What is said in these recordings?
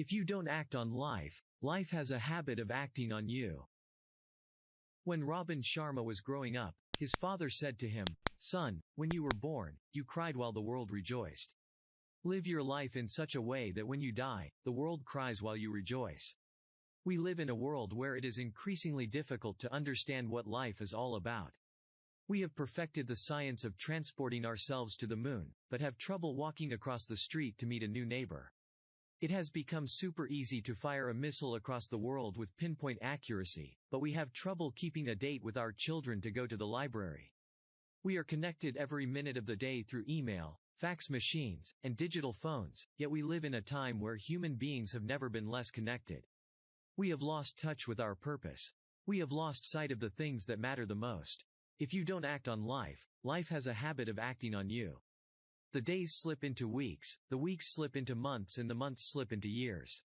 If you don't act on life, life has a habit of acting on you. When Robin Sharma was growing up, his father said to him, "Son, when you were born, you cried while the world rejoiced. Live your life in such a way that when you die, the world cries while you rejoice." We live in a world where it is increasingly difficult to understand what life is all about. We have perfected the science of transporting ourselves to the moon, but have trouble walking across the street to meet a new neighbor. It has become super easy to fire a missile across the world with pinpoint accuracy, but we have trouble keeping a date with our children to go to the library. We are connected every minute of the day through email, fax machines, and digital phones, yet we live in a time where human beings have never been less connected. We have lost touch with our purpose. We have lost sight of the things that matter the most. If you don't act on life, life has a habit of acting on you. The days slip into weeks, the weeks slip into months, and the months slip into years.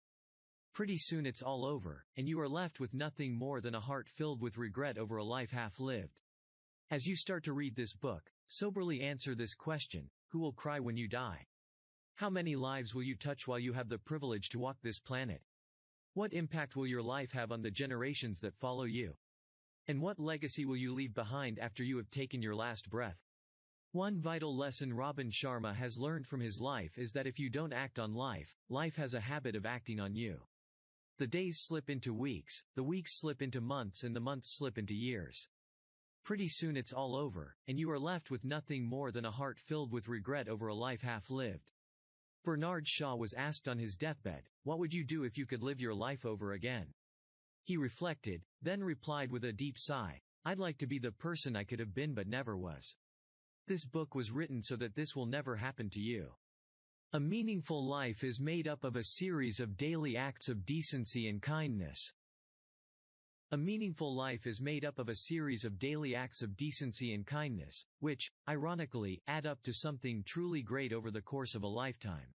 Pretty soon it's all over, and you are left with nothing more than a heart filled with regret over a life half lived. As you start to read this book, soberly answer this question: who will cry when you die? How many lives will you touch while you have the privilege to walk this planet? What impact will your life have on the generations that follow you? And what legacy will you leave behind after you have taken your last breath? One vital lesson Robin Sharma has learned from his life is that if you don't act on life, life has a habit of acting on you. The days slip into weeks, the weeks slip into months, and the months slip into years. Pretty soon it's all over, and you are left with nothing more than a heart filled with regret over a life half lived. Bernard Shaw was asked on his deathbed, "What would you do if you could live your life over again?" He reflected, then replied with a deep sigh, "I'd like to be the person I could have been but never was." This book was written so that this will never happen to you. A meaningful life is made up of a series of daily acts of decency and kindness. A meaningful life is made up of a series of daily acts of decency and kindness, which, ironically, add up to something truly great over the course of a lifetime.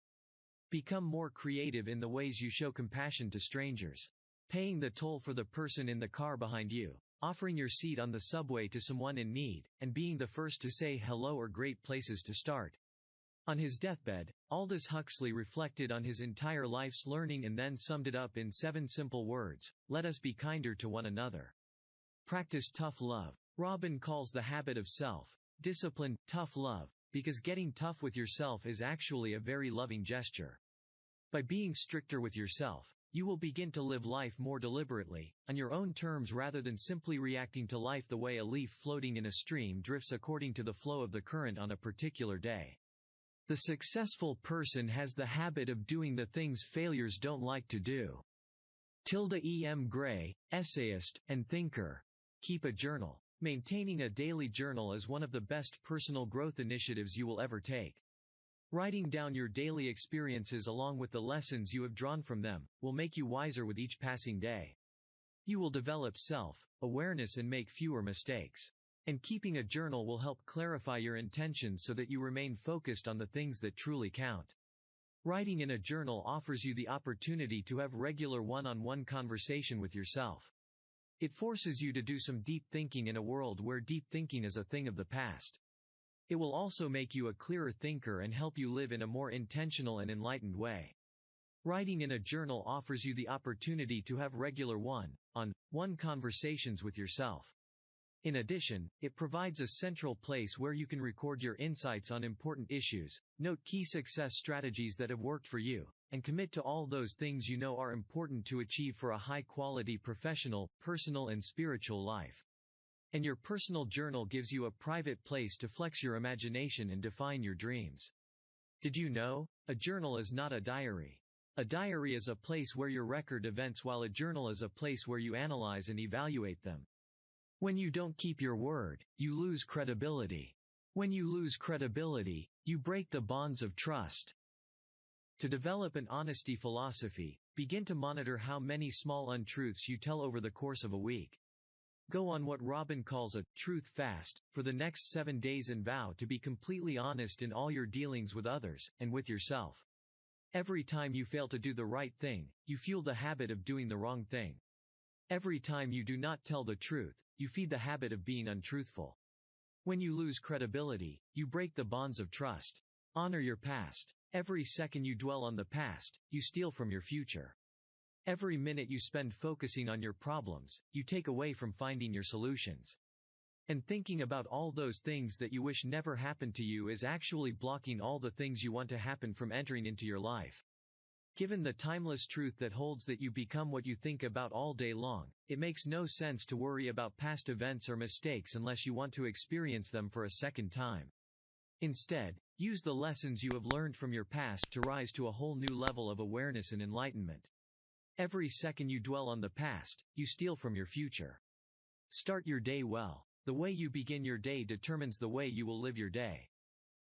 Become more creative in the ways you show compassion to strangers. Paying the toll for the person in the car behind you, offering your seat on the subway to someone in need, and being the first to say hello are great places to start. On his deathbed, Aldous Huxley reflected on his entire life's learning and then summed it up in 7 simple words: let us be kinder to one another. Practice tough love. Robin calls the habit of self-discipline tough love, because getting tough with yourself is actually a very loving gesture. By being stricter with yourself, you will begin to live life more deliberately, on your own terms rather than simply reacting to life the way a leaf floating in a stream drifts according to the flow of the current on a particular day. The successful person has the habit of doing the things failures don't like to do. E.M. Gray, essayist and thinker. Keep a journal. Maintaining a daily journal is one of the best personal growth initiatives you will ever take. Writing down your daily experiences along with the lessons you have drawn from them will make you wiser with each passing day. You will develop self-awareness and make fewer mistakes. And keeping a journal will help clarify your intentions so that you remain focused on the things that truly count. Writing in a journal offers you the opportunity to have regular one-on-one conversation with yourself. It forces you to do some deep thinking in a world where deep thinking is a thing of the past. It will also make you a clearer thinker and help you live in a more intentional and enlightened way. Writing in a journal offers you the opportunity to have regular one-on-one conversations with yourself. In addition, it provides a central place where you can record your insights on important issues, note key success strategies that have worked for you, and commit to all those things you know are important to achieve for a high-quality professional, personal and spiritual life. And your personal journal gives you a private place to flex your imagination and define your dreams. Did you know? A journal is not a diary. A diary is a place where you record events, while a journal is a place where you analyze and evaluate them. When you don't keep your word, you lose credibility. When you lose credibility, you break the bonds of trust. To develop an honesty philosophy, begin to monitor how many small untruths you tell over the course of a week. Go on what Robin calls a truth fast for the next 7 days and vow to be completely honest in all your dealings with others and with yourself. Every time you fail to do the right thing, you fuel the habit of doing the wrong thing. Every time you do not tell the truth, you feed the habit of being untruthful. When you lose credibility, you break the bonds of trust. Honor your past. Every second you dwell on the past, you steal from your future. Every minute you spend focusing on your problems, you take away from finding your solutions. And thinking about all those things that you wish never happened to you is actually blocking all the things you want to happen from entering into your life. Given the timeless truth that holds that you become what you think about all day long, it makes no sense to worry about past events or mistakes unless you want to experience them for a second time. Instead, use the lessons you have learned from your past to rise to a whole new level of awareness and enlightenment. Every second you dwell on the past, you steal from your future. Start your day well. The way you begin your day determines the way you will live your day.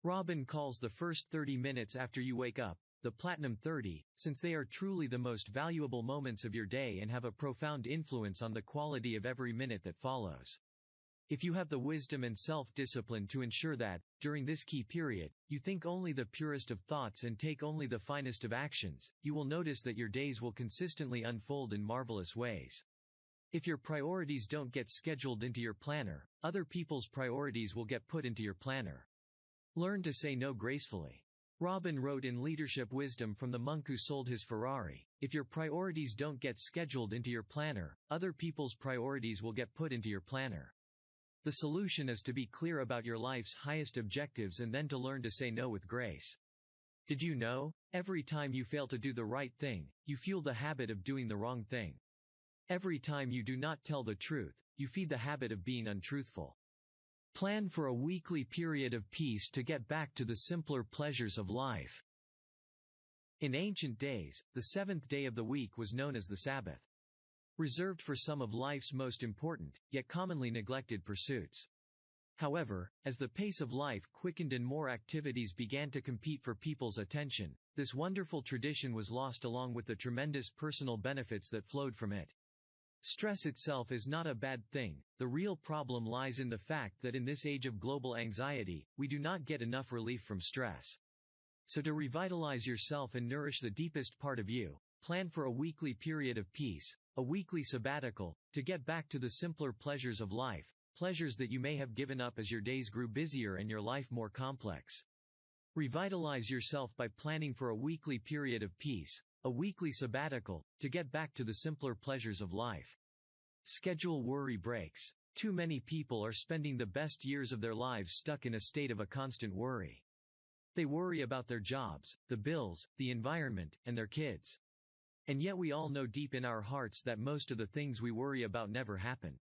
Robin calls the first 30 minutes after you wake up the Platinum 30, since they are truly the most valuable moments of your day and have a profound influence on the quality of every minute that follows. If you have the wisdom and self-discipline to ensure that, during this key period, you think only the purest of thoughts and take only the finest of actions, you will notice that your days will consistently unfold in marvelous ways. If your priorities don't get scheduled into your planner, other people's priorities will get put into your planner. Learn to say no gracefully. Robin wrote in Leadership Wisdom from the Monk Who Sold His Ferrari, if your priorities don't get scheduled into your planner, other people's priorities will get put into your planner. The solution is to be clear about your life's highest objectives and then to learn to say no with grace. Did you know? Every time you fail to do the right thing, you fuel the habit of doing the wrong thing. Every time you do not tell the truth, you feed the habit of being untruthful. Plan for a weekly period of peace to get back to the simpler pleasures of life. In ancient days, the seventh day of the week was known as the Sabbath, reserved for some of life's most important, yet commonly neglected pursuits. However, as the pace of life quickened and more activities began to compete for people's attention, this wonderful tradition was lost along with the tremendous personal benefits that flowed from it. Stress itself is not a bad thing. The real problem lies in the fact that in this age of global anxiety, we do not get enough relief from stress. So to revitalize yourself and nourish the deepest part of you, plan for a weekly period of peace, a weekly sabbatical, to get back to the simpler pleasures of life, pleasures that you may have given up as your days grew busier and your life more complex. Revitalize yourself by planning for a weekly period of peace, a weekly sabbatical, to get back to the simpler pleasures of life. Schedule worry breaks. Too many people are spending the best years of their lives stuck in a state of a constant worry. They worry about their jobs, the bills, the environment, and their kids. And yet we all know deep in our hearts that most of the things we worry about never happen.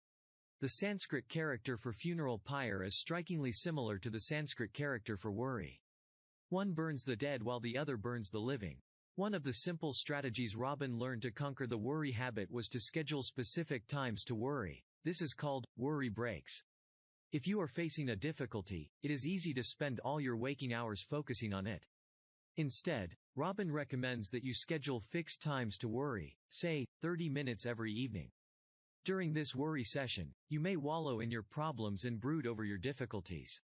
The Sanskrit character for funeral pyre is strikingly similar to the Sanskrit character for worry. One burns the dead while the other burns the living. One of the simple strategies Robin learned to conquer the worry habit was to schedule specific times to worry. This is called worry breaks. If you are facing a difficulty, it is easy to spend all your waking hours focusing on it. Instead, Robin recommends that you schedule fixed times to worry, say, 30 minutes every evening. During this worry session, you may wallow in your problems and brood over your difficulties.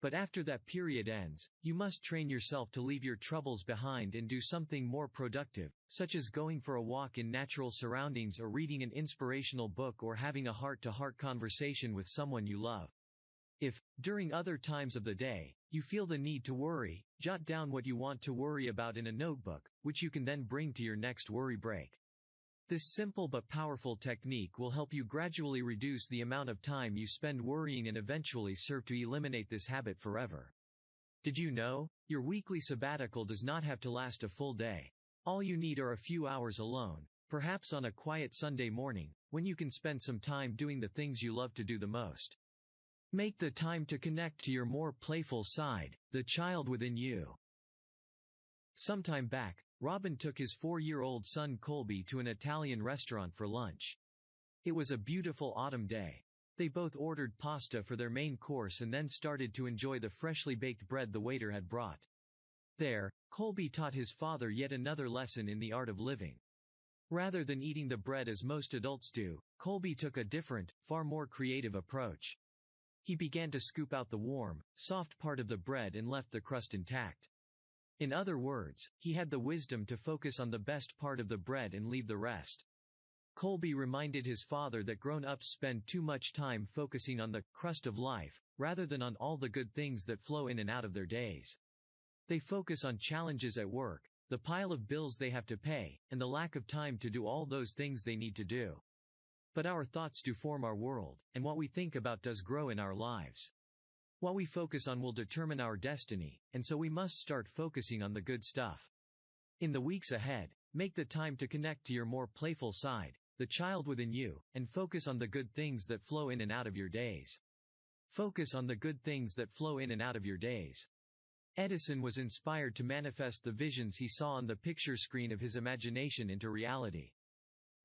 But after that period ends, you must train yourself to leave your troubles behind and do something more productive, such as going for a walk in natural surroundings or reading an inspirational book or having a heart-to-heart conversation with someone you love. If, during other times of the day, you feel the need to worry, jot down what you want to worry about in a notebook, which you can then bring to your next worry break. This simple but powerful technique will help you gradually reduce the amount of time you spend worrying and eventually serve to eliminate this habit forever. Did you know? Your weekly sabbatical does not have to last a full day. All you need are a few hours alone, perhaps on a quiet Sunday morning, when you can spend some time doing the things you love to do the most. Make the time to connect to your more playful side, the child within you. Some time back, Robin took his 4-year-old son Colby to an Italian restaurant for lunch. It was a beautiful autumn day. They both ordered pasta for their main course and then started to enjoy the freshly baked bread the waiter had brought. There, Colby taught his father yet another lesson in the art of living. Rather than eating the bread as most adults do, Colby took a different, far more creative approach. He began to scoop out the warm, soft part of the bread and left the crust intact. In other words, he had the wisdom to focus on the best part of the bread and leave the rest. Colby reminded his father that grown-ups spend too much time focusing on the crust of life, rather than on all the good things that flow in and out of their days. They focus on challenges at work, the pile of bills they have to pay, and the lack of time to do all those things they need to do. But our thoughts do form our world, and what we think about does grow in our lives. What we focus on will determine our destiny, and so we must start focusing on the good stuff. In the weeks ahead, make the time to connect to your more playful side, the child within you, and focus on the good things that flow in and out of your days. Focus on the good things that flow in and out of your days. Edison was inspired to manifest the visions he saw on the picture screen of his imagination into reality.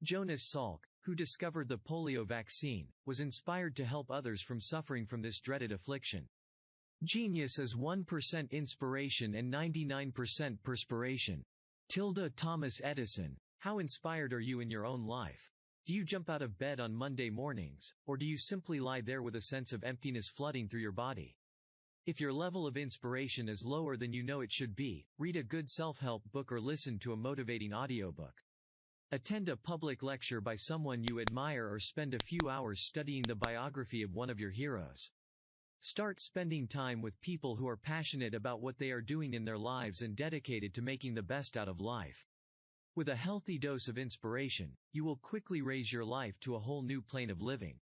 Jonas Salk, who discovered the polio vaccine, was inspired to help others from suffering from this dreaded affliction. Genius is 1% inspiration and 99% perspiration. Thomas Edison. How inspired are you in your own life? Do you jump out of bed on Monday mornings, or do you simply lie there with a sense of emptiness flooding through your body? If your level of inspiration is lower than you know it should be, read a good self-help book or listen to a motivating audiobook. Attend a public lecture by someone you admire or spend a few hours studying the biography of one of your heroes. Start spending time with people who are passionate about what they are doing in their lives and dedicated to making the best out of life. With a healthy dose of inspiration, you will quickly raise your life to a whole new plane of living.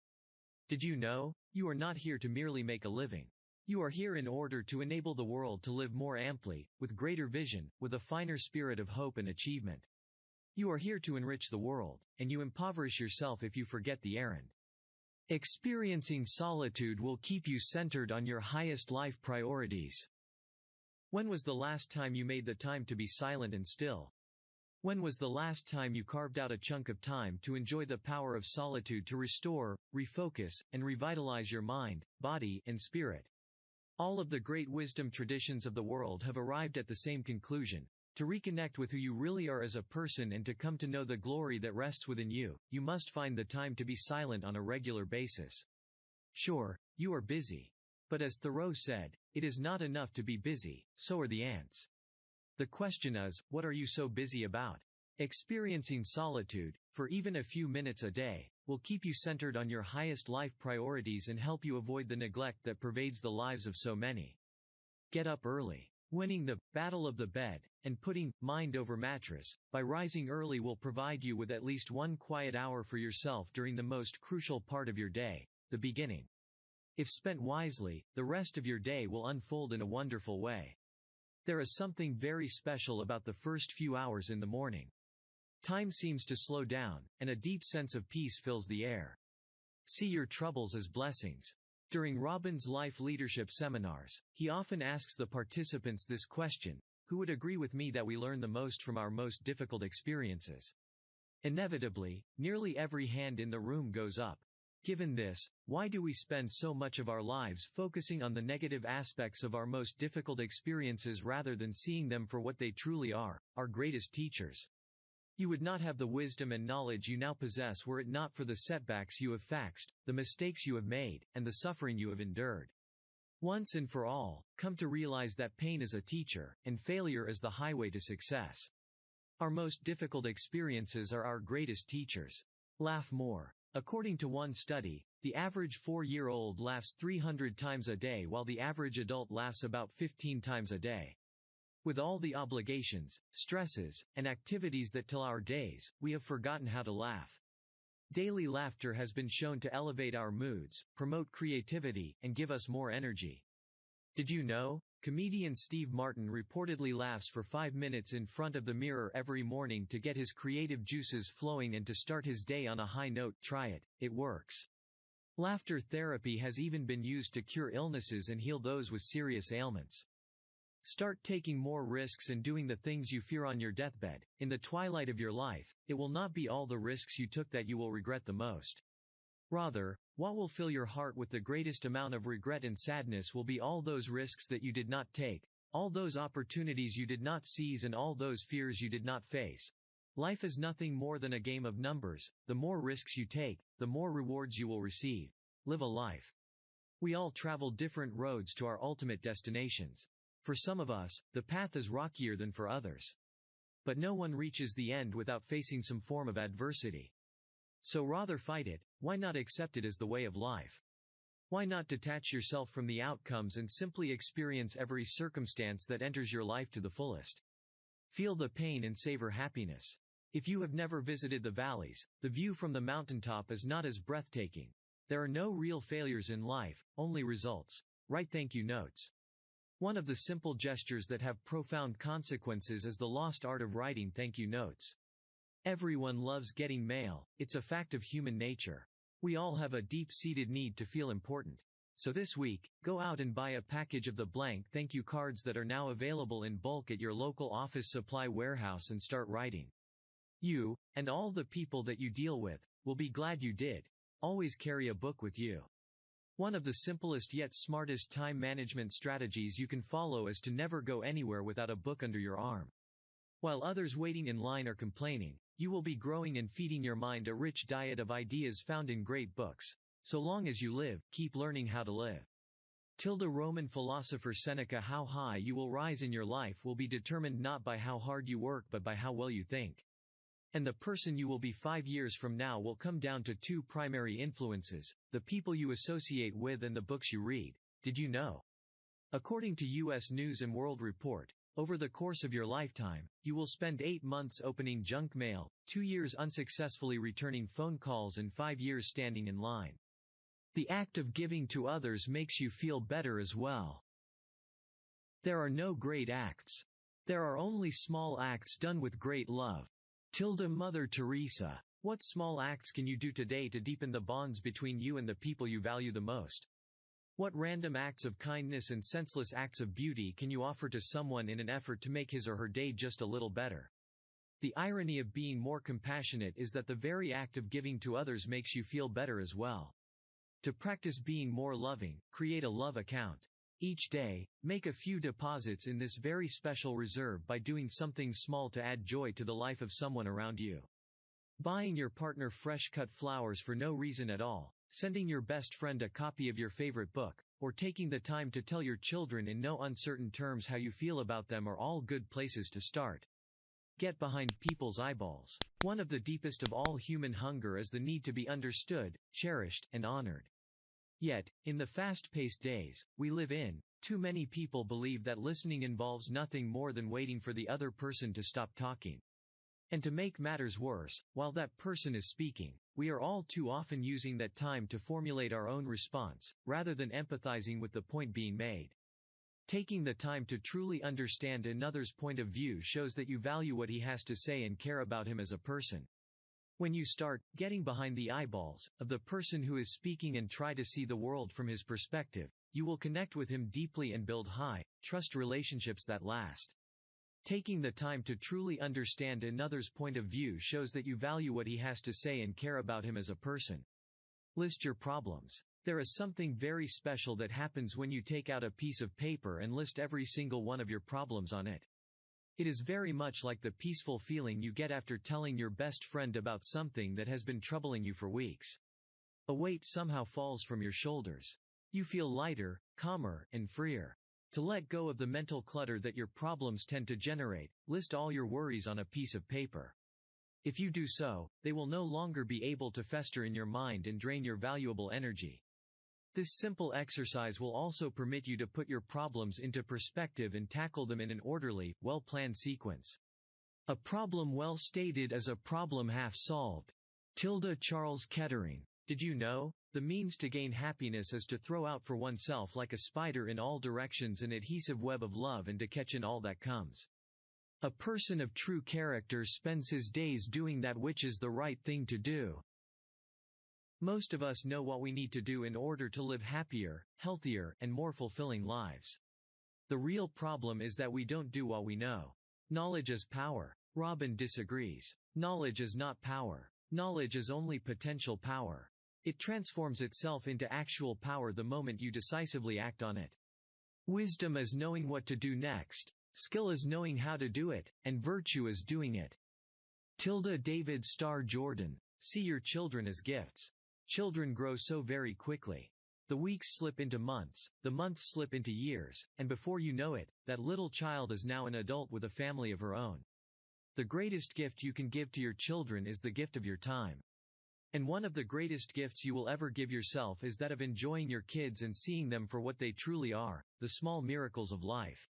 Did you know? You are not here to merely make a living. You are here in order to enable the world to live more amply, with greater vision, with a finer spirit of hope and achievement. You are here to enrich the world, and you impoverish yourself if you forget the errand. Experiencing solitude will keep you centered on your highest life priorities. When was the last time you made the time to be silent and still? When was the last time you carved out a chunk of time to enjoy the power of solitude to restore, refocus, and revitalize your mind, body, and spirit? All of the great wisdom traditions of the world have arrived at the same conclusion. To reconnect with who you really are as a person and to come to know the glory that rests within you, you must find the time to be silent on a regular basis. Sure, you are busy. But as Thoreau said, it is not enough to be busy, so are the ants. The question is, what are you so busy about? Experiencing solitude, for even a few minutes a day, will keep you centered on your highest life priorities and help you avoid the neglect that pervades the lives of so many. Get up early. Winning the battle of the bed, and putting mind over mattress, by rising early will provide you with at least one quiet hour for yourself during the most crucial part of your day, the beginning. If spent wisely, the rest of your day will unfold in a wonderful way. There is something very special about the first few hours in the morning. Time seems to slow down, and a deep sense of peace fills the air. See your troubles as blessings. During Robin's life leadership seminars, he often asks the participants this question: who would agree with me that we learn the most from our most difficult experiences? Inevitably, nearly every hand in the room goes up. Given this, why do we spend so much of our lives focusing on the negative aspects of our most difficult experiences rather than seeing them for what they truly are, our greatest teachers? You would not have the wisdom and knowledge you now possess were it not for the setbacks you have faced, the mistakes you have made, and the suffering you have endured. Once and for all, come to realize that pain is a teacher, and failure is the highway to success. Our most difficult experiences are our greatest teachers. Laugh more. According to one study, the average 4-year-old laughs 300 times a day while the average adult laughs about 15 times a day. With all the obligations, stresses, and activities that till our days, we have forgotten how to laugh. Daily laughter has been shown to elevate our moods, promote creativity, and give us more energy. Did you know? Comedian Steve Martin reportedly laughs for 5 minutes in front of the mirror every morning to get his creative juices flowing and to start his day on a high note. Try it, it works. Laughter therapy has even been used to cure illnesses and heal those with serious ailments. Start taking more risks and doing the things you fear on your deathbed. In the twilight of your life, it will not be all the risks you took that you will regret the most. Rather, what will fill your heart with the greatest amount of regret and sadness will be all those risks that you did not take, all those opportunities you did not seize, and all those fears you did not face. Life is nothing more than a game of numbers. The more risks you take, the more rewards you will receive. Live a life. We all travel different roads to our ultimate destinations. For some of us, the path is rockier than for others. But no one reaches the end without facing some form of adversity. So rather fight it, why not accept it as the way of life? Why not detach yourself from the outcomes and simply experience every circumstance that enters your life to the fullest? Feel the pain and savor happiness. If you have never visited the valleys, the view from the mountaintop is not as breathtaking. There are no real failures in life, only results. Write thank you notes. One of the simple gestures that have profound consequences is the lost art of writing thank you notes. Everyone loves getting mail, it's a fact of human nature. We all have a deep-seated need to feel important. So this week, go out and buy a package of the blank thank you cards that are now available in bulk at your local office supply warehouse and start writing. You, and all the people that you deal with, will be glad you did. Always carry a book with you. One of the simplest yet smartest time management strategies you can follow is to never go anywhere without a book under your arm. While others waiting in line are complaining, you will be growing and feeding your mind a rich diet of ideas found in great books. So long as you live, keep learning how to live. Roman philosopher Seneca: how high you will rise in your life will be determined not by how hard you work but by how well you think. And the person you will be 5 years from now will come down to 2 primary influences: the people you associate with and the books you read. Did you know? According to U.S. News & World Report, over the course of your lifetime, you will spend 8 months opening junk mail, 2 years unsuccessfully returning phone calls and 5 years standing in line. The act of giving to others makes you feel better as well. There are no great acts. There are only small acts done with great love. Mother Teresa. What small acts can you do today to deepen the bonds between you and the people you value the most? What random acts of kindness and senseless acts of beauty can you offer to someone in an effort to make his or her day just a little better? The irony of being more compassionate is that the very act of giving to others makes you feel better as well. To practice being more loving, create a love account. Each day, make a few deposits in this very special reserve by doing something small to add joy to the life of someone around you. Buying your partner fresh-cut flowers for no reason at all, sending your best friend a copy of your favorite book, or taking the time to tell your children in no uncertain terms how you feel about them are all good places to start. Get behind people's eyeballs. One of the deepest of all human hunger is the need to be understood, cherished, and honored. Yet, in the fast-paced days we live in, too many people believe that listening involves nothing more than waiting for the other person to stop talking. And to make matters worse, while that person is speaking, we are all too often using that time to formulate our own response, rather than empathizing with the point being made. Taking the time to truly understand another's point of view shows that you value what he has to say and care about him as a person. When you start getting behind the eyeballs of the person who is speaking and try to see the world from his perspective, you will connect with him deeply and build high, trust relationships that last. Taking the time to truly understand another's point of view shows that you value what he has to say and care about him as a person. List your problems. There is something very special that happens when you take out a piece of paper and list every single one of your problems on it. It is very much like the peaceful feeling you get after telling your best friend about something that has been troubling you for weeks. A weight somehow falls from your shoulders. You feel lighter, calmer, and freer. To let go of the mental clutter that your problems tend to generate, list all your worries on a piece of paper. If you do so, they will no longer be able to fester in your mind and drain your valuable energy. This simple exercise will also permit you to put your problems into perspective and tackle them in an orderly, well-planned sequence. A problem well stated is a problem half solved. Charles Kettering. Did you know? The means to gain happiness is to throw out for oneself like a spider in all directions an adhesive web of love and to catch in all that comes. A person of true character spends his days doing that which is the right thing to do. Most of us know what we need to do in order to live happier, healthier, and more fulfilling lives. The real problem is that we don't do what we know. Knowledge is power. Robin disagrees. Knowledge is not power. Knowledge is only potential power. It transforms itself into actual power the moment you decisively act on it. Wisdom is knowing what to do next. Skill is knowing how to do it, and virtue is doing it. David Starr Jordan. See your children as gifts. Children grow so very quickly. The weeks slip into months, the months slip into years, and before you know it, that little child is now an adult with a family of her own. The greatest gift you can give to your children is the gift of your time. And one of the greatest gifts you will ever give yourself is that of enjoying your kids and seeing them for what they truly are, the small miracles of life.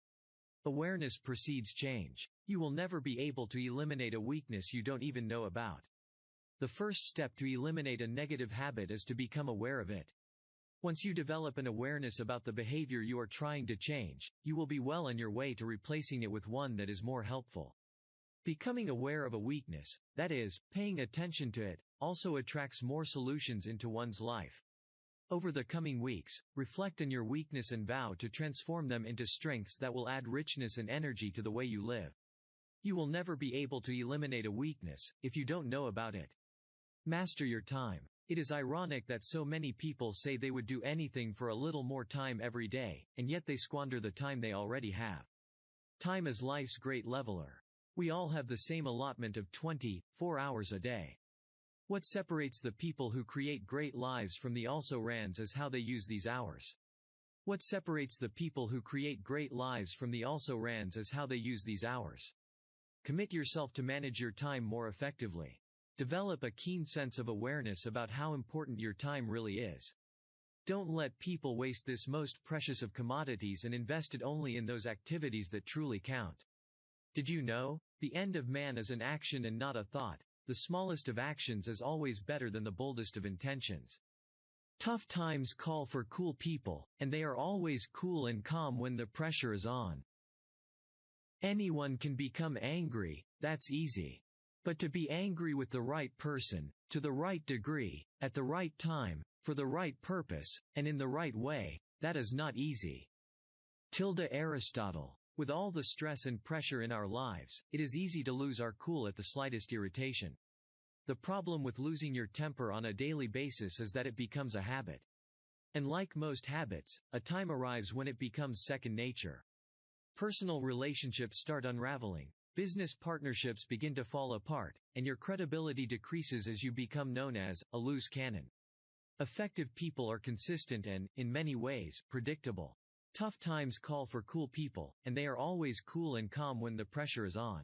Awareness precedes change. You will never be able to eliminate a weakness you don't even know about. The first step to eliminate a negative habit is to become aware of it. Once you develop an awareness about the behavior you are trying to change, you will be well on your way to replacing it with one that is more helpful. Becoming aware of a weakness, that is, paying attention to it, also attracts more solutions into one's life. Over the coming weeks, reflect on your weakness and vow to transform them into strengths that will add richness and energy to the way you live. You will never be able to eliminate a weakness if you don't know about it. Master your time. It is ironic that so many people say they would do anything for a little more time every day, and yet they squander the time they already have. Time is life's great leveler. We all have the same allotment of 24 hours a day. What separates the people who create great lives from the also-rans is how they use these hours. What separates the people who create great lives from the also-rans is how they use these hours. Commit yourself to manage your time more effectively. Develop a keen sense of awareness about how important your time really is. Don't let people waste this most precious of commodities and invest it only in those activities that truly count. Did you know? The end of man is an action and not a thought. The smallest of actions is always better than the boldest of intentions. Tough times call for cool people, and they are always cool and calm when the pressure is on. Anyone can become angry, that's easy. But to be angry with the right person, to the right degree, at the right time, for the right purpose, and in the right way, that is not easy. Aristotle. With all the stress and pressure in our lives, it is easy to lose our cool at the slightest irritation. The problem with losing your temper on a daily basis is that it becomes a habit. And like most habits, a time arrives when it becomes second nature. Personal relationships start unraveling. Business partnerships begin to fall apart, and your credibility decreases as you become known as a loose cannon. Effective people are consistent and, in many ways, predictable. Tough times call for cool people, and they are always cool and calm when the pressure is on.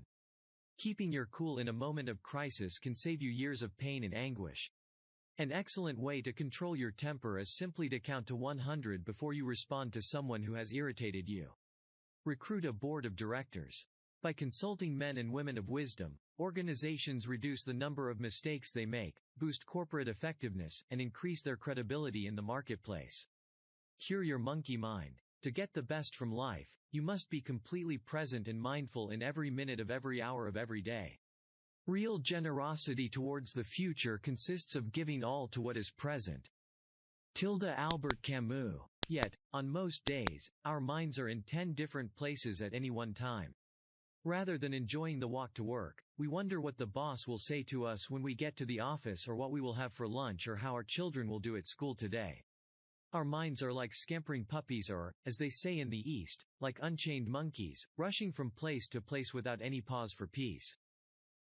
Keeping your cool in a moment of crisis can save you years of pain and anguish. An excellent way to control your temper is simply to count to 100 before you respond to someone who has irritated you. Recruit a board of directors. By consulting men and women of wisdom, organizations reduce the number of mistakes they make, boost corporate effectiveness, and increase their credibility in the marketplace. Cure your monkey mind. To get the best from life, you must be completely present and mindful in every minute of every hour of every day. Real generosity towards the future consists of giving all to what is present. Albert Camus. Yet, on most days, our minds are in 10 different places at any one time. Rather than enjoying the walk to work, we wonder what the boss will say to us when we get to the office or what we will have for lunch or how our children will do at school today. Our minds are like scampering puppies or, as they say in the East, like unchained monkeys, rushing from place to place without any pause for peace.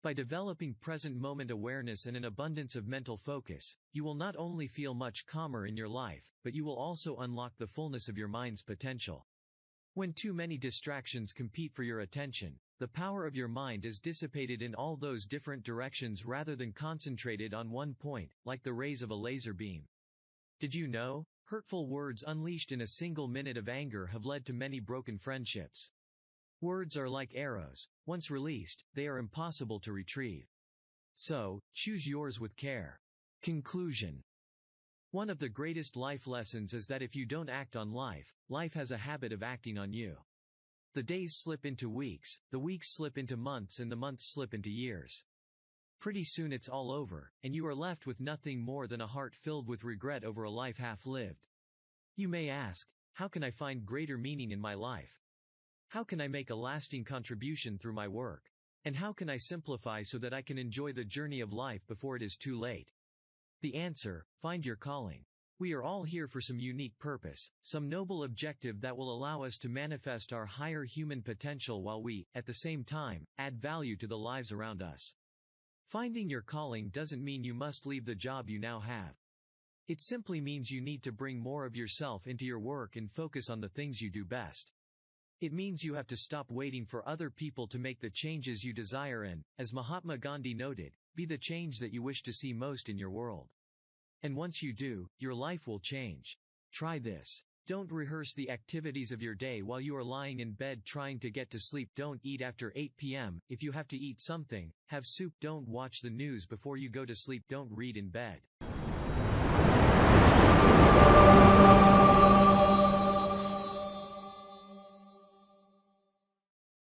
By developing present moment awareness and an abundance of mental focus, you will not only feel much calmer in your life, but you will also unlock the fullness of your mind's potential. When too many distractions compete for your attention, the power of your mind is dissipated in all those different directions rather than concentrated on one point, like the rays of a laser beam. Did you know? Hurtful words unleashed in a single minute of anger have led to many broken friendships. Words are like arrows. Once released, they are impossible to retrieve. So, choose yours with care. Conclusion. One of the greatest life lessons is that if you don't act on life, life has a habit of acting on you. The days slip into weeks, the weeks slip into months, and the months slip into years. Pretty soon it's all over, and you are left with nothing more than a heart filled with regret over a life half lived. You may ask, how can I find greater meaning in my life? How can I make a lasting contribution through my work? And how can I simplify so that I can enjoy the journey of life before it is too late? The answer: find your calling. We are all here for some unique purpose, some noble objective that will allow us to manifest our higher human potential while we, at the same time, add value to the lives around us. Finding your calling doesn't mean you must leave the job you now have. It simply means you need to bring more of yourself into your work and focus on the things you do best. It means you have to stop waiting for other people to make the changes you desire and, as Mahatma Gandhi noted, Be the change that you wish to see most in your world. And once you do, your life will change. Try this. Don't rehearse the activities of your day while you are lying in bed trying to get to sleep. Don't eat after 8 p.m. If you have to eat something, have soup. Don't watch the news before you go to sleep. Don't read in bed.